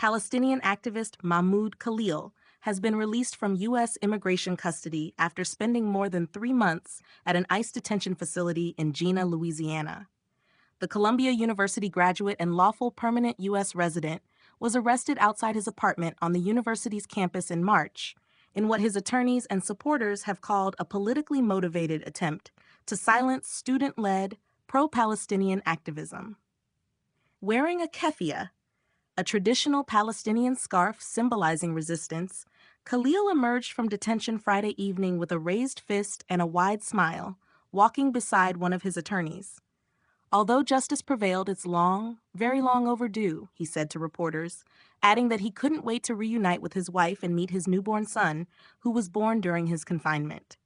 Palestinian activist Mahmoud Khalil has been released from U.S. immigration custody after spending more than 3 months at an ICE detention facility in Jena, Louisiana. The Columbia University graduate and lawful permanent U.S. resident was arrested outside his apartment on the university's campus in March, in what his attorneys and supporters have called a politically motivated attempt to silence student-led, pro-Palestinian activism. Wearing a keffiyeh, a traditional Palestinian scarf symbolizing resistance, Khalil emerged from detention Friday evening with a raised fist and a wide smile, walking beside one of his attorneys. "Although justice prevailed, it's long, very long overdue," he said to reporters, adding that he couldn't wait to reunite with his wife and meet his newborn son, who was born during his confinement.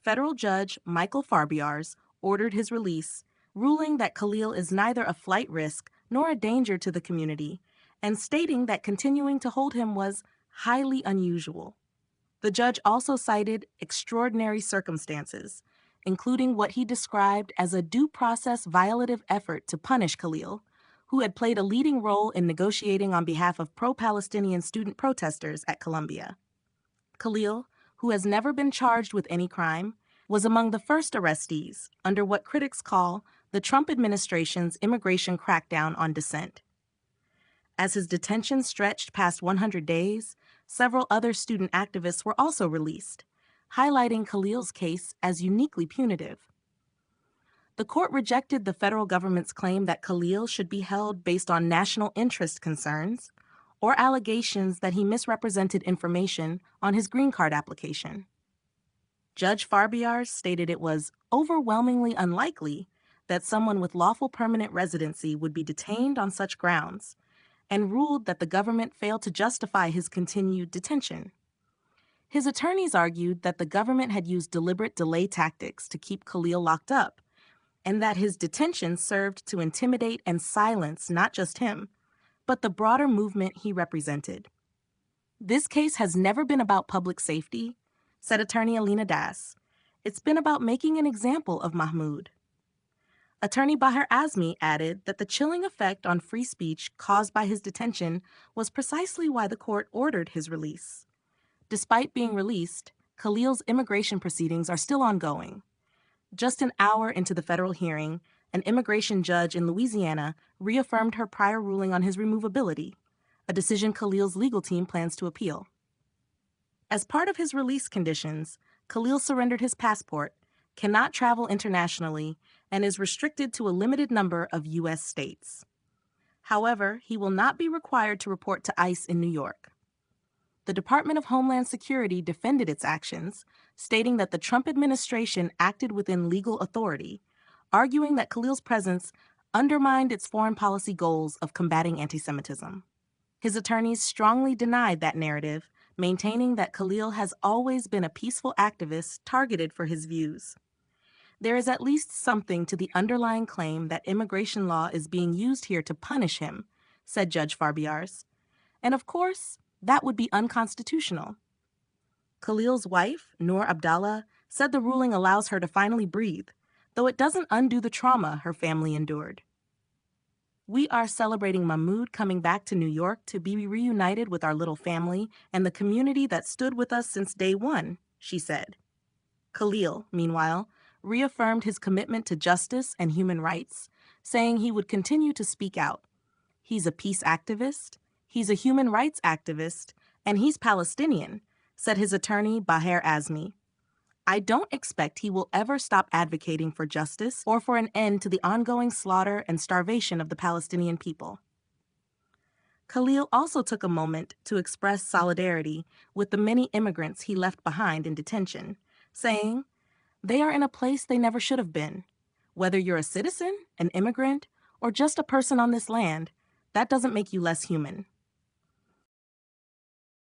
Federal Judge Michael Farbiars ordered his release, ruling that Khalil is neither a flight risk nor a danger to the community, and stating that continuing to hold him was highly unusual. The judge also cited extraordinary circumstances, including what he described as a due process violative effort to punish Khalil, who had played a leading role in negotiating on behalf of pro-Palestinian student protesters at Columbia. Khalil, who has never been charged with any crime, was among the first arrestees under what critics call the Trump administration's immigration crackdown on dissent. As his detention stretched past 100 days, several other student activists were also released, highlighting Khalil's case as uniquely punitive. The court rejected the federal government's claim that Khalil should be held based on national interest concerns or allegations that he misrepresented information on his green card application. Judge Farbiars stated it was overwhelmingly unlikely that someone with lawful permanent residency would be detained on such grounds, and ruled that the government failed to justify his continued detention. His attorneys argued that the government had used deliberate delay tactics to keep Khalil locked up, and that his detention served to intimidate and silence not just him, but the broader movement he represented. "This case has never been about public safety," said attorney Alina Das. "It's been about making an example of Mahmoud." Attorney Baher Azmi added that the chilling effect on free speech caused by his detention was precisely why the court ordered his release. Despite being released, Khalil's immigration proceedings are still ongoing. Just an hour into the federal hearing, an immigration judge in Louisiana reaffirmed her prior ruling on his removability, a decision Khalil's legal team plans to appeal. As part of his release conditions, Khalil surrendered his passport, cannot travel internationally, and is restricted to a limited number of U.S. states. However, he will not be required to report to ICE in New York. The Department of Homeland Security defended its actions, stating that the Trump administration acted within legal authority, arguing that Khalil's presence undermined its foreign policy goals of combating anti-Semitism. His attorneys strongly denied that narrative, maintaining that Khalil has always been a peaceful activist targeted for his views. "There is at least something to the underlying claim that immigration law is being used here to punish him," said Judge Farbiars. "And of course, that would be unconstitutional." Khalil's wife, Noor Abdallah, said the ruling allows her to finally breathe, though it doesn't undo the trauma her family endured. "We are celebrating Mahmoud coming back to New York to be reunited with our little family and the community that stood with us since day one," she said. Khalil, meanwhile, reaffirmed his commitment to justice and human rights, saying he would continue to speak out. "He's a peace activist, he's a human rights activist, and he's Palestinian," said his attorney Baher Azmi. "I don't expect he will ever stop advocating for justice or for an end to the ongoing slaughter and starvation of the Palestinian people." Khalil also took a moment to express solidarity with the many immigrants he left behind in detention, saying, "They are in a place they never should have been. Whether you're a citizen, an immigrant, or just a person on this land, that doesn't make you less human."